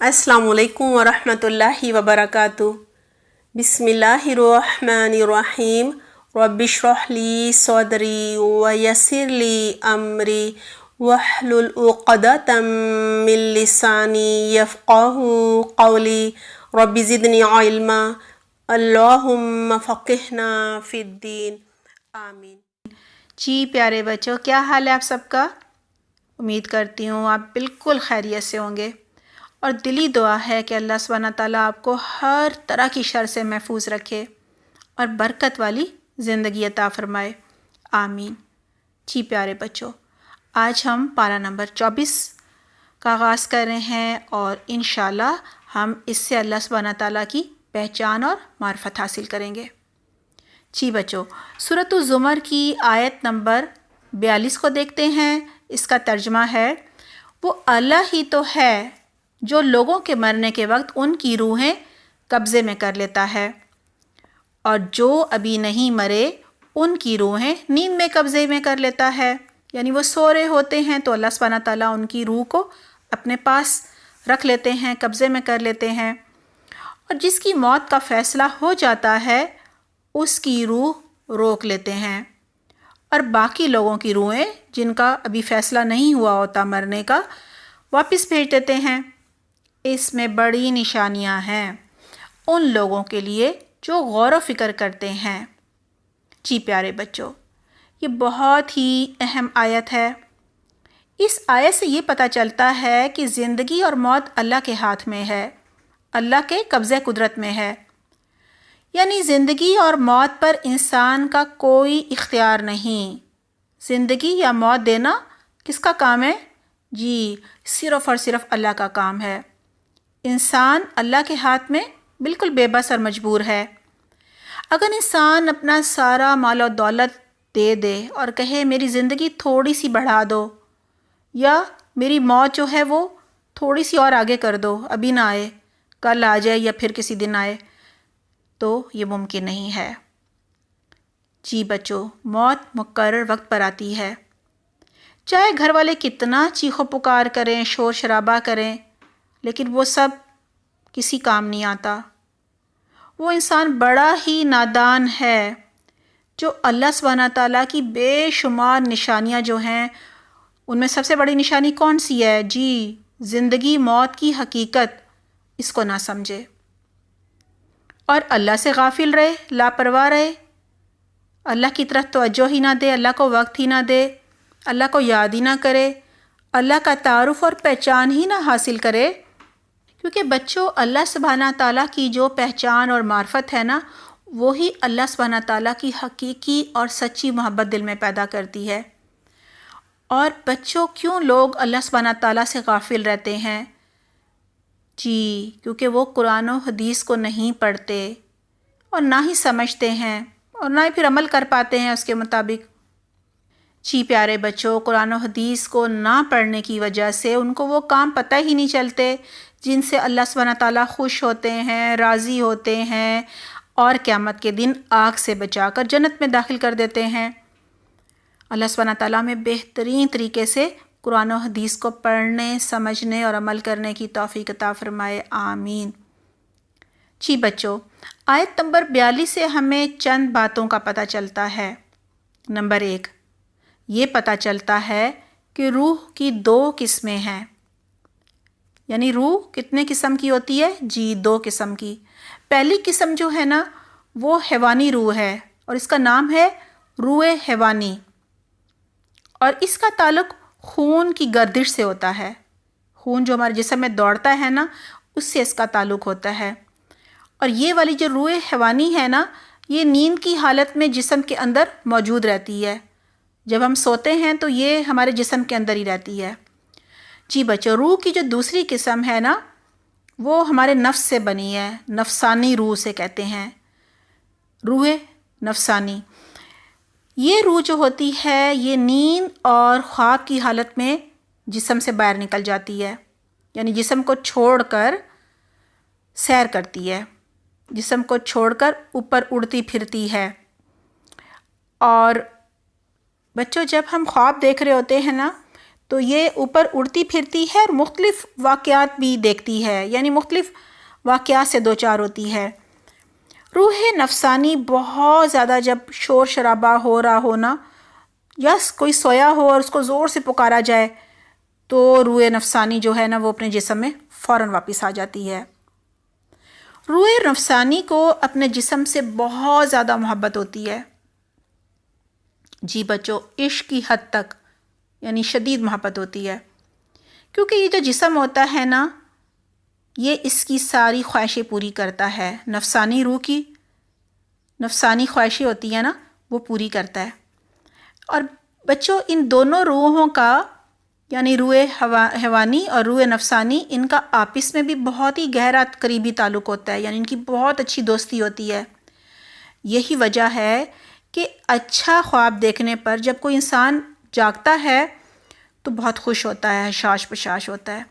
السلام علیکم ورحمۃ اللہ وبرکاتہ۔ بسم اللہ الرحمن الرحیم۔ رب اشرح لی صدری ویسر لی امری واحلل عقدۃ من لسانی یفقہوا قولی رب زدنی علما اللہم فقہنا فی الدین آمین۔ جی پیارے بچوں، کیا حال ہے آپ سب کا؟ امید کرتی ہوں آپ بالکل خیریت سے ہوں گے، اور دلی دعا ہے کہ اللہ سبحانہ تعالیٰ آپ کو ہر طرح کی شر سے محفوظ رکھے اور برکت والی زندگی عطا فرمائے، آمین۔ جی پیارے بچوں، آج ہم پارہ نمبر 24 کا آغاز کر رہے ہیں، اور انشاءاللہ ہم اس سے اللہ سبحانہ تعالیٰ کی پہچان اور معرفت حاصل کریں گے۔ جی بچوں، سورۃ الزمر کی آیت نمبر 42 کو دیکھتے ہیں۔ اس کا ترجمہ ہے، وہ اللہ ہی تو ہے جو لوگوں کے مرنے کے وقت ان کی روحیں قبضے میں کر لیتا ہے، اور جو ابھی نہیں مرے ان کی روحیں نیند میں قبضے میں کر لیتا ہے۔ یعنی وہ سو رہے ہوتے ہیں تو اللہ سبحانہ تعالیٰ ان کی روح کو اپنے پاس رکھ لیتے ہیں، قبضے میں کر لیتے ہیں، اور جس کی موت کا فیصلہ ہو جاتا ہے اس کی روح روک لیتے ہیں، اور باقی لوگوں کی روحیں جن کا ابھی فیصلہ نہیں ہوا ہوتا مرنے کا، واپس بھیج دیتے ہیں۔ اس میں بڑی نشانیاں ہیں ان لوگوں کے لیے جو غور و فکر کرتے ہیں۔ جی پیارے بچوں، یہ بہت ہی اہم آیت ہے۔ اس آیت سے یہ پتہ چلتا ہے کہ زندگی اور موت اللہ کے ہاتھ میں ہے، اللہ کے قبضۂ قدرت میں ہے۔ یعنی زندگی اور موت پر انسان کا کوئی اختیار نہیں۔ زندگی یا موت دینا کس کا کام ہے؟ جی صرف اور صرف اللہ کا کام ہے۔ انسان اللہ کے ہاتھ میں بالکل بے بس اور مجبور ہے۔ اگر انسان اپنا سارا مال و دولت دے دے اور کہے میری زندگی تھوڑی سی بڑھا دو، یا میری موت جو ہے وہ تھوڑی سی اور آگے کر دو، ابھی نہ آئے، کل آ جائے یا پھر کسی دن آئے، تو یہ ممکن نہیں ہے۔ جی بچوں، موت مقرر وقت پر آتی ہے، چاہے گھر والے کتنا چیخو پکار کریں، شور شرابہ کریں، لیکن وہ سب کسی کام نہیں آتا۔ وہ انسان بڑا ہی نادان ہے جو اللہ سبحانہ تعالیٰ کی بے شمار نشانیاں جو ہیں، ان میں سب سے بڑی نشانی کون سی ہے؟ جی زندگی موت کی حقیقت، اس کو نہ سمجھے اور اللہ سے غافل رہے، لاپرواہ رہے، اللہ کی طرف توجہ ہی نہ دے، اللہ کو وقت ہی نہ دے، اللہ کو یاد ہی نہ کرے، اللہ کا تعارف اور پہچان ہی نہ حاصل کرے۔ کیونکہ بچوں، اللہ سبحانہ تعالیٰ کی جو پہچان اور معرفت ہے نا، وہی اللہ سبحانہ تعالیٰ کی حقیقی اور سچی محبت دل میں پیدا کرتی ہے۔ اور بچوں، کیوں لوگ اللہ سبحانہ تعالیٰ سے غافل رہتے ہیں؟ جی کیونکہ وہ قرآن و حدیث کو نہیں پڑھتے اور نہ ہی سمجھتے ہیں، اور نہ ہی پھر عمل کر پاتے ہیں اس کے مطابق۔ جی پیارے بچوں، قرآن و حدیث کو نہ پڑھنے کی وجہ سے ان کو وہ کام پتہ ہی نہیں چلتے جن سے اللہ سبحانہ تعالیٰ خوش ہوتے ہیں، راضی ہوتے ہیں، اور قیامت کے دن آگ سے بچا کر جنت میں داخل کر دیتے ہیں۔ اللہ سبحانہ تعالیٰ میں بہترین طریقے سے قرآن و حدیث کو پڑھنے، سمجھنے اور عمل کرنے کی توفیق عطا فرمائے، آمین۔ جی بچوں، آیت نمبر 42 سے ہمیں چند باتوں کا پتہ چلتا ہے۔ نمبر 1، یہ پتہ چلتا ہے کہ روح کی 2 قسمیں ہیں۔ یعنی روح کتنے قسم کی ہوتی ہے؟ جی 2 قسم کی۔ پہلی قسم جو ہے نا، وہ حیوانی روح ہے، اور اس کا نام ہے روح حیوانی، اور اس کا تعلق خون کی گردش سے ہوتا ہے۔ خون جو ہمارے جسم میں دوڑتا ہے نا، اس سے اس کا تعلق ہوتا ہے۔ اور یہ والی جو روح حیوانی ہے نا، یہ نیند کی حالت میں جسم کے اندر موجود رہتی ہے۔ جب ہم سوتے ہیں تو یہ ہمارے جسم کے اندر ہی رہتی ہے۔ جی بچوں، روح کی جو دوسری قسم ہے نا، وہ ہمارے نفس سے بنی ہے، نفسانی روح سے کہتے ہیں، روح نفسانی۔ یہ روح جو ہوتی ہے، یہ نیند اور خواب کی حالت میں جسم سے باہر نکل جاتی ہے، یعنی جسم کو چھوڑ کر سیر کرتی ہے، جسم کو چھوڑ کر اوپر اڑتی پھرتی ہے۔ اور بچوں، جب ہم خواب دیکھ رہے ہوتے ہیں نا، تو یہ اوپر اڑتی پھرتی ہے اور مختلف واقعات بھی دیکھتی ہے، یعنی مختلف واقعات سے دوچار ہوتی ہے۔ روح نفسانی بہت زیادہ جب شور شرابہ ہو رہا ہو نا، یا کوئی سویا ہو اور اس کو زور سے پکارا جائے، تو روح نفسانی جو ہے نا وہ اپنے جسم میں فوراً واپس آ جاتی ہے۔ روح نفسانی کو اپنے جسم سے بہت زیادہ محبت ہوتی ہے۔ جی بچوں، عشق کی حد تک، یعنی شدید محبت ہوتی ہے، کیونکہ یہ جو جسم ہوتا ہے نا، یہ اس کی ساری خواہشیں پوری کرتا ہے۔ نفسانی روح کی نفسانی خواہشیں ہوتی ہیں نا، وہ پوری کرتا ہے۔ اور بچوں، ان دونوں روحوں کا، یعنی روح حیوانی اور روح نفسانی، ان کا آپس میں بھی بہت ہی گہرا قریبی تعلق ہوتا ہے، یعنی ان کی بہت اچھی دوستی ہوتی ہے۔ یہی وجہ ہے کہ اچھا خواب دیکھنے پر جب کوئی انسان جاگتا ہے تو بہت خوش ہوتا ہے، حشاش پشاش ہوتا ہے،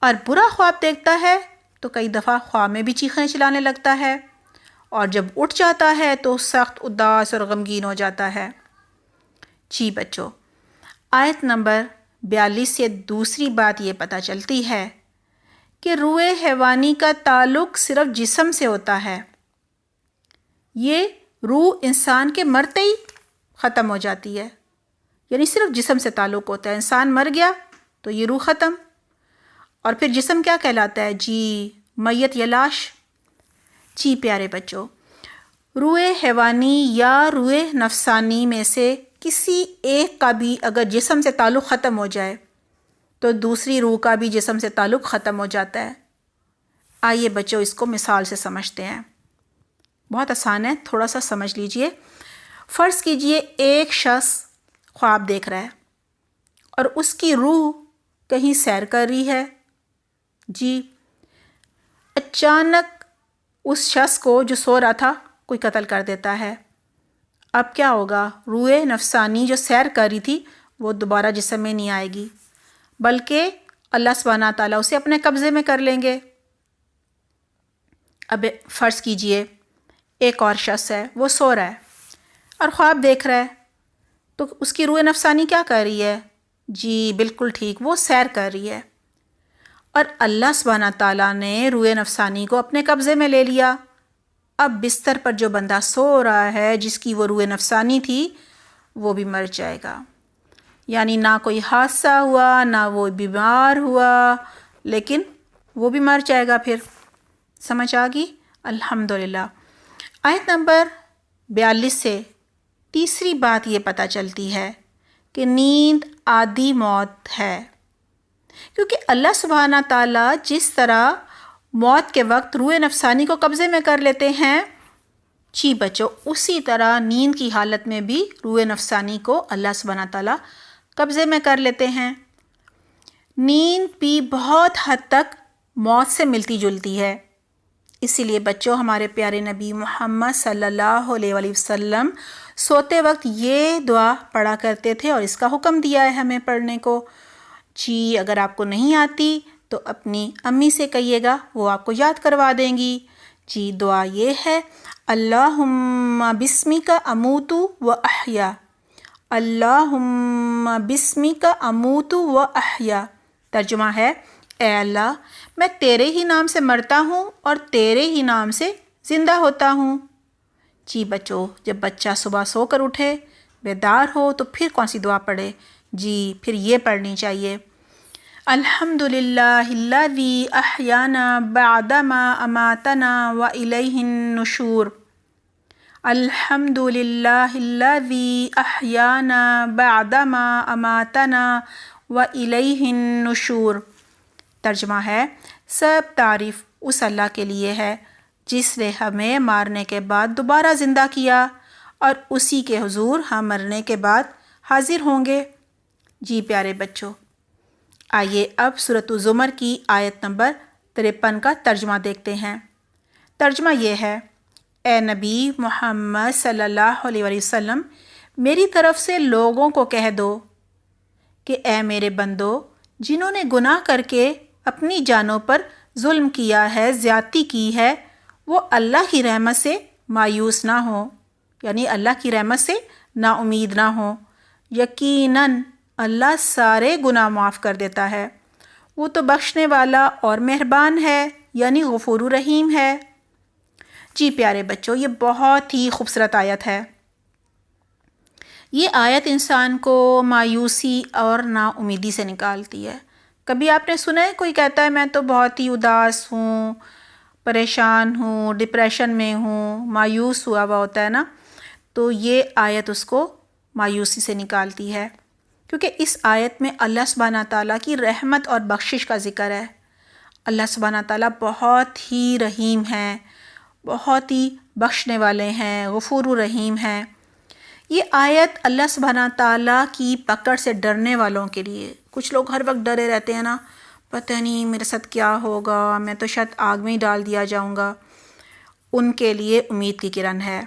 اور برا خواب دیکھتا ہے تو کئی دفعہ خواب میں بھی چیخیں چلانے لگتا ہے، اور جب اٹھ جاتا ہے تو سخت اداس اور غمگین ہو جاتا ہے۔ جی بچوں، آیت نمبر 42 سے دوسری بات یہ پتہ چلتی ہے کہ روح حیوانی کا تعلق صرف جسم سے ہوتا ہے۔ یہ روح انسان کے مرتے ہی ختم ہو جاتی ہے، یعنی صرف جسم سے تعلق ہوتا ہے۔ انسان مر گیا تو یہ روح ختم، اور پھر جسم کیا کہلاتا ہے؟ جی میت یا لاش۔ جی پیارے بچوں، روح حیوانی یا روح نفسانی میں سے کسی ایک کا بھی اگر جسم سے تعلق ختم ہو جائے تو دوسری روح کا بھی جسم سے تعلق ختم ہو جاتا ہے۔ آئیے بچوں اس کو مثال سے سمجھتے ہیں، بہت آسان ہے، تھوڑا سا سمجھ لیجئے۔ فرض کیجئے ایک شخص خواب دیکھ رہا ہے اور اس کی روح کہیں سیر کر رہی ہے۔ جی اچانک اس شخص کو جو سو رہا تھا کوئی قتل کر دیتا ہے۔ اب کیا ہوگا؟ روح نفسانی جو سیر کر رہی تھی وہ دوبارہ جسم میں نہیں آئے گی، بلکہ اللہ سبحانہ تعالیٰ اسے اپنے قبضے میں کر لیں گے۔ اب فرض کیجئے ایک اور شخص ہے، وہ سو رہا ہے اور خواب دیکھ رہا ہے، تو اس کی روح نفسانی کیا کر رہی ہے؟ جی بالکل ٹھیک، وہ سیر کر رہی ہے، اور اللہ سبحانہ تعالیٰ نے روح نفسانی کو اپنے قبضے میں لے لیا۔ اب بستر پر جو بندہ سو رہا ہے جس کی وہ روح نفسانی تھی، وہ بھی مر جائے گا، یعنی نہ کوئی حادثہ ہوا، نہ وہ بیمار ہوا، لیکن وہ بھی مر جائے گا۔ پھر سمجھ آ گئی؟ الحمدللہ۔ آیت نمبر 42 سے تیسری بات یہ پتہ چلتی ہے کہ نیند عادی موت ہے، کیونکہ اللہ سبحانہ تعالیٰ جس طرح موت کے وقت روح نفسانی کو قبضے میں کر لیتے ہیں، جی بچوں اسی طرح نیند کی حالت میں بھی روح نفسانی کو اللہ سبحانہ تعالیٰ قبضے میں کر لیتے ہیں۔ نیند بھی بہت حد تک موت سے ملتی جلتی ہے، اسی لیے بچوں ہمارے پیارے نبی محمد صلی اللہ علیہ وآلہ وسلم سوتے وقت یہ دعا پڑھا کرتے تھے، اور اس کا حکم دیا ہے ہمیں پڑھنے کو۔ جی اگر آپ کو نہیں آتی تو اپنی امی سے کہیے گا، وہ آپ کو یاد کروا دیں گی۔ جی دعا یہ ہے، اللہم بسمک اموت و احیا، اللہم بسمک اموت و احیا۔ ترجمہ ہے، اے اللہ میں تیرے ہی نام سے مرتا ہوں اور تیرے ہی نام سے زندہ ہوتا ہوں۔ جی بچوں جب بچہ صبح سو کر اٹھے، بیدار ہو، تو پھر کون سی دعا پڑھے؟ جی پھر یہ پڑھنی چاہیے، الحمدللہ الذی احیانا بعدما اماتنا والیہ النشور، الحمدللہ الذی احیانا بعدما اماتنا والیہ النشور۔ ترجمہ ہے، سب تعریف اس اللہ کے لیے ہے جس نے ہمیں مارنے کے بعد دوبارہ زندہ کیا، اور اسی کے حضور ہم مرنے کے بعد حاضر ہوں گے۔ جی پیارے بچوں، آئیے اب سورۃ الزمر کی آیت نمبر 53 کا ترجمہ دیکھتے ہیں۔ ترجمہ یہ ہے، اے نبی محمد صلی اللہ علیہ وآلہ وسلم میری طرف سے لوگوں کو کہہ دو کہ اے میرے بندو، جنہوں نے گناہ کر کے اپنی جانوں پر ظلم کیا ہے، زیادتی کی ہے، وہ اللہ کی رحمت سے مایوس نہ ہوں، یعنی اللہ کی رحمت سے نا امید نہ ہوں۔ یقیناً اللہ سارے گناہ معاف کر دیتا ہے، وہ تو بخشنے والا اور مہربان ہے، یعنی غفور رحیم ہے۔ جی پیارے بچوں، یہ بہت ہی خوبصورت آیت ہے۔ یہ آیت انسان کو مایوسی اور نا امیدی سے نکالتی ہے۔ کبھی آپ نے سنا ہے کوئی کہتا ہے میں تو بہت ہی اداس ہوں، پریشان ہوں، ڈپریشن میں ہوں، مایوس ہوا ہوا ہوتا ہے نا، تو یہ آیت اس کو مایوسی سے نکالتی ہے، کیونکہ اس آیت میں اللہ سبحانہ تعالیٰ کی رحمت اور بخشش کا ذکر ہے۔ اللہ سبحانہ تعالیٰ بہت ہی رحیم ہیں، بہت ہی بخشنے والے ہیں، غفور الرحیم ہیں۔ یہ آیت اللہ سبحانہ تعالیٰ کی پکڑ سے ڈرنے والوں کے لیے، کچھ لوگ ہر وقت ڈرے رہتے ہیں نا، پتہ نہیں میرے ساتھ کیا ہوگا، میں تو شاید آگ میں ہی ڈال دیا جاؤں گا، ان کے لیے امید کی کرن ہے،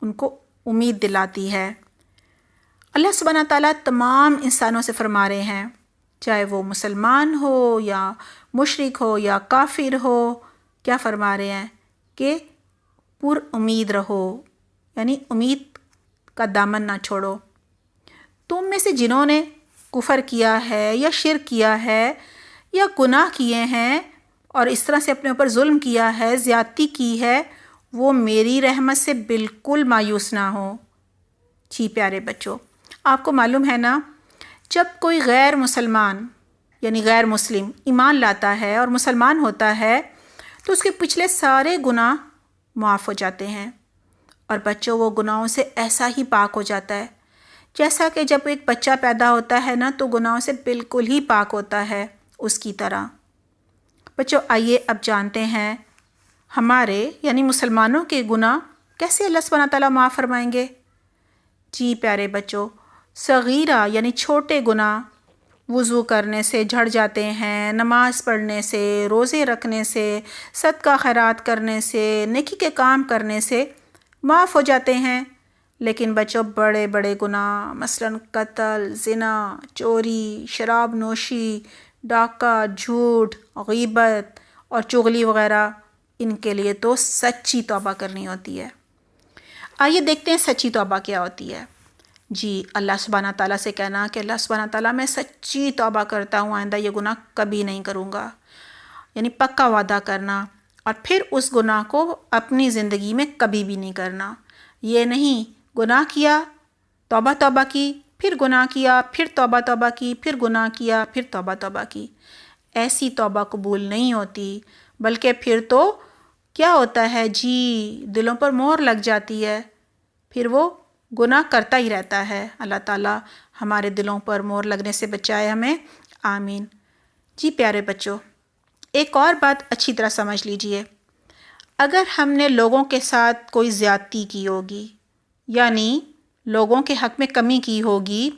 ان کو امید دلاتی ہے۔ اللہ سبحانہ تعالیٰ تمام انسانوں سے فرما رہے ہیں، چاہے وہ مسلمان ہو یا مشرک ہو یا کافر ہو، کیا فرما رہے ہیں کہ پر امید رہو، یعنی امید کا دامن نہ چھوڑو۔ تم میں سے جنہوں نے کفر کیا ہے یا شرک کیا ہے یا گناہ کیے ہیں اور اس طرح سے اپنے اوپر ظلم کیا ہے، زیادتی کی ہے، وہ میری رحمت سے بالکل مایوس نہ ہو۔ جی پیارے بچوں، آپ کو معلوم ہے نا، جب کوئی غیر مسلمان یعنی غیر مسلم ایمان لاتا ہے اور مسلمان ہوتا ہے تو اس کے پچھلے سارے گناہ معاف ہو جاتے ہیں، اور بچوں وہ گناہوں سے ایسا ہی پاک ہو جاتا ہے جیسا کہ جب ایک بچہ پیدا ہوتا ہے نا تو گناہوں سے بالکل ہی پاک ہوتا ہے اس کی طرح۔ بچوں آئیے اب جانتے ہیں ہمارے یعنی مسلمانوں کے گناہ کیسے اللہ سبحانہ تعالیٰ معاف فرمائیں گے۔ جی پیارے بچوں، صغیرہ یعنی چھوٹے گناہ وضو کرنے سے جھڑ جاتے ہیں، نماز پڑھنے سے، روزے رکھنے سے، صدقہ خیرات کرنے سے، نیکی کے کام کرنے سے معاف ہو جاتے ہیں۔ لیکن بچوں بڑے بڑے گناہ مثلاً قتل، زنا، چوری، شراب نوشی، ڈاکہ، جھوٹ، غیبت اور چغلی وغیرہ، ان کے لیے تو سچی توبہ کرنی ہوتی ہے۔ آئیے دیکھتے ہیں سچی توبہ کیا ہوتی ہے۔ جی اللہ سبحانہ تعالیٰ سے کہنا کہ اللہ سبحانہ تعالیٰ میں سچی توبہ کرتا ہوں، آئندہ یہ گناہ کبھی نہیں کروں گا، یعنی پکا وعدہ کرنا، اور پھر اس گناہ کو اپنی زندگی میں کبھی بھی نہیں کرنا۔ یہ نہیں گناہ کیا، توبہ توبہ کی، پھر گناہ کیا، پھر توبہ توبہ کی، پھر گناہ کیا، پھر توبہ توبہ کی، ایسی توبہ قبول نہیں ہوتی، بلکہ پھر تو کیا ہوتا ہے جی دلوں پر مہر لگ جاتی ہے، پھر وہ گناہ کرتا ہی رہتا ہے۔ اللہ تعالیٰ ہمارے دلوں پر مہر لگنے سے بچائے ہمیں، آمین۔ جی پیارے بچوں، ایک اور بات اچھی طرح سمجھ لیجئے، اگر ہم نے لوگوں کے ساتھ کوئی زیادتی کی ہوگی، یعنی لوگوں کے حق میں کمی کی ہوگی،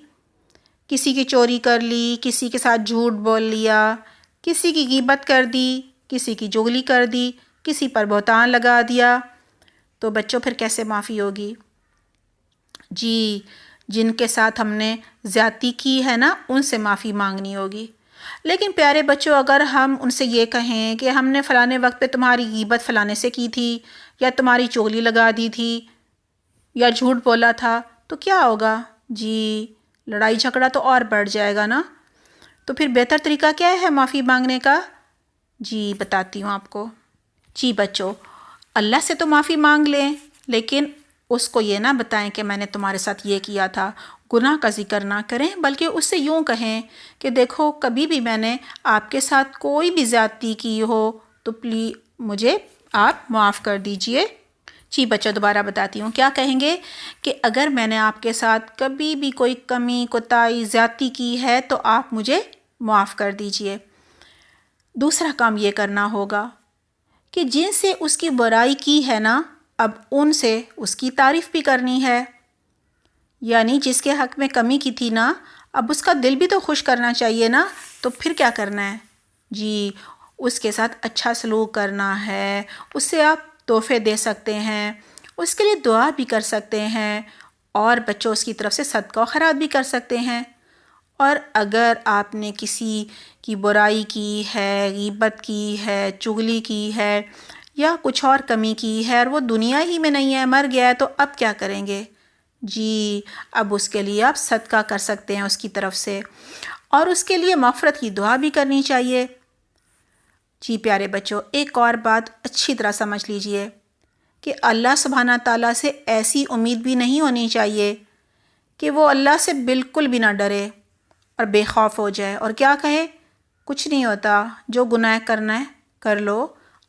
کسی کی چوری کر لی، کسی کے ساتھ جھوٹ بول لیا، کسی کی غیبت کر دی، کسی کی چغلی کر دی، کسی پر بہتان لگا دیا، تو بچوں پھر کیسے معافی ہوگی؟ جی جن کے ساتھ ہم نے زیادتی کی ہے نا ان سے معافی مانگنی ہوگی۔ لیکن پیارے بچوں اگر ہم ان سے یہ کہیں کہ ہم نے فلانے وقت پہ تمہاری غیبت فلانے سے کی تھی، یا تمہاری چغلی لگا دی تھی، یا جھوٹ بولا تھا، تو کیا ہوگا؟ جی لڑائی جھگڑا تو اور بڑھ جائے گا نا۔ تو پھر بہتر طریقہ کیا ہے معافی مانگنے کا؟ جی بتاتی ہوں آپ کو۔ جی بچوں، اللہ سے تو معافی مانگ لیں، لیکن اس کو یہ نہ بتائیں کہ میں نے تمہارے ساتھ یہ کیا تھا، گناہ کا ذکر نہ کریں، بلکہ اس سے یوں کہیں کہ دیکھو کبھی بھی میں نے آپ کے ساتھ کوئی بھی زیادتی کی ہو تو پلیز مجھے آپ معاف کر دیجئے۔ جی بچوں دوبارہ بتاتی ہوں، کیا کہیں گے کہ اگر میں نے آپ کے ساتھ کبھی بھی کوئی کمی، کوتاہی، زیادتی کی ہے تو آپ مجھے معاف کر دیجئے۔ دوسرا کام یہ کرنا ہوگا کہ جن سے اس کی برائی کی ہے نا، اب ان سے اس کی تعریف بھی کرنی ہے، یعنی جس کے حق میں کمی کی تھی نا، اب اس کا دل بھی تو خوش کرنا چاہیے نا، تو پھر کیا کرنا ہے؟ جی اس کے ساتھ اچھا سلوک کرنا ہے، اس سے آپ تحفے دے سکتے ہیں، اس کے لیے دعا بھی کر سکتے ہیں، اور بچوں اس کی طرف سے صدقہ و خیرات بھی کر سکتے ہیں۔ اور اگر آپ نے کسی کی برائی کی ہے، غیبت کی ہے، چغلی کی ہے، یا کچھ اور کمی کی ہے اور وہ دنیا ہی میں نہیں ہے، مر گیا ہے، تو اب کیا کریں گے؟ جی اب اس کے لیے آپ صدقہ کر سکتے ہیں اس کی طرف سے، اور اس کے لیے مغفرت کی دعا بھی کرنی چاہیے۔ جی پیارے بچوں، ایک اور بات اچھی طرح سمجھ لیجئے کہ اللہ سبحانہ تعالیٰ سے ایسی امید بھی نہیں ہونی چاہیے کہ وہ اللہ سے بالکل بھی نہ ڈرے اور بے خوف ہو جائے اور کیا کہے کچھ نہیں ہوتا، جو گناہ کرنا ہے کر لو،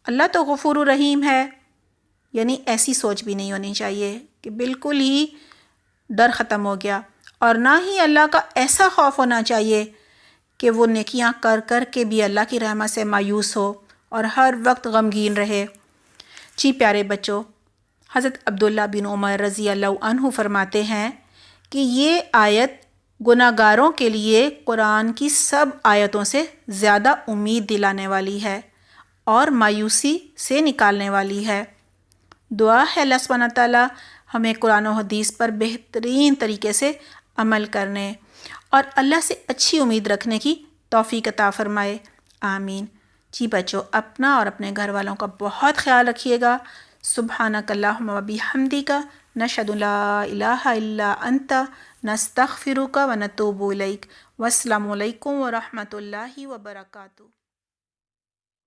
اللہ تو غفور الرحیم ہے۔ یعنی ایسی سوچ بھی نہیں ہونی چاہیے کہ بالکل ہی ڈر ختم ہو گیا، اور نہ ہی اللہ کا ایسا خوف ہونا چاہیے کہ وہ نیکیاں کر کر کے بھی اللہ کی رحمت سے مایوس ہو اور ہر وقت غمگین رہے۔ جی پیارے بچوں، حضرت عبداللہ بن عمر رضی اللہ عنہ فرماتے ہیں کہ یہ آیت گناہ گاروں کے لیے قرآن کی سب آیتوں سے زیادہ امید دلانے والی ہے اور مایوسی سے نکالنے والی ہے۔ دعا ہے اللہ سبحانہ تعالیٰ ہمیں قرآن و حدیث پر بہترین طریقے سے عمل کرنے اور اللہ سے اچھی امید رکھنے کی توفیق عطا فرمائے، آمین۔ جی بچوں، اپنا اور اپنے گھر والوں کا بہت خیال رکھیے گا۔ سبحانک اللہم و بحمدک، نشہد لا الہ الا انت، نستغفرک و نتوب الیک۔ والسلام علیکم ورحمۃ اللہ وبرکاتہ۔